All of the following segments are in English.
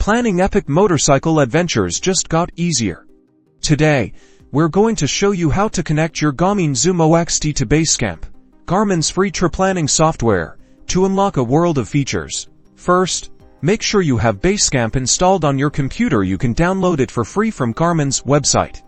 Planning epic motorcycle adventures just got easier. Today, we're going to show you how to connect your Garmin Zumo Xt to Basecamp, Garmin's free trip planning software, to unlock a world of features. First, make sure you have Basecamp installed on your computer. You can download it for free from Garmin's website.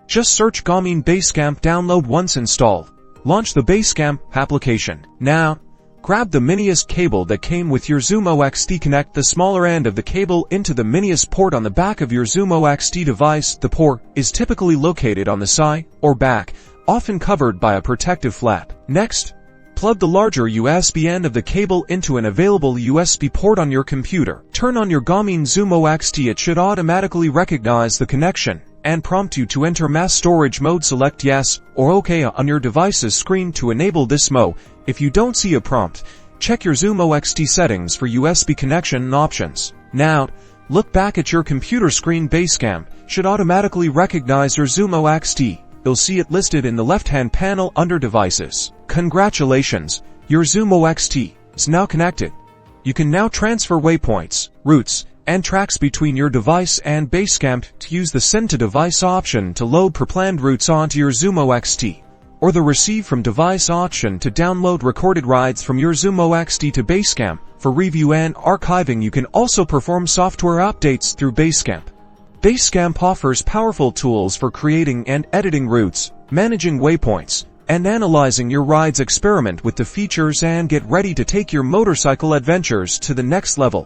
Just search Garmin Basecamp, download once installed. Launch the Basecamp application. Now, grab the mini-USB cable that came with your Zumo Xt. Connect the smaller end of the cable into the mini-USB port on the back of your Zumo Xt device. The port is typically located on the side or back, often covered by a protective flap. Next, plug the larger USB end of the cable into an available USB port on your computer. Turn on your Garmin Zumo Xt. It should automatically recognize the connection and prompt you to enter mass storage mode. Select yes or OK on your device's screen to enable this mode. If you don't see a prompt, check your Zumo Xt settings for USB connection options. Now, look back at your computer screen. Basecamp should automatically recognize your Zumo Xt. You'll see it listed in the left-hand panel under Devices. Congratulations, your Zumo Xt is now connected. You can now transfer waypoints, routes, and tracks between your device and Basecamp. To use the Send to Device option to load pre-planned routes onto your Zumo Xt, or the Receive from Device option to download recorded rides from your Zumo Xt to Basecamp for review and archiving. You can also perform software updates through Basecamp. Basecamp offers powerful tools for creating and editing routes, managing waypoints, and analyzing your rides. Experiment with the features and get ready to take your motorcycle adventures to the next level.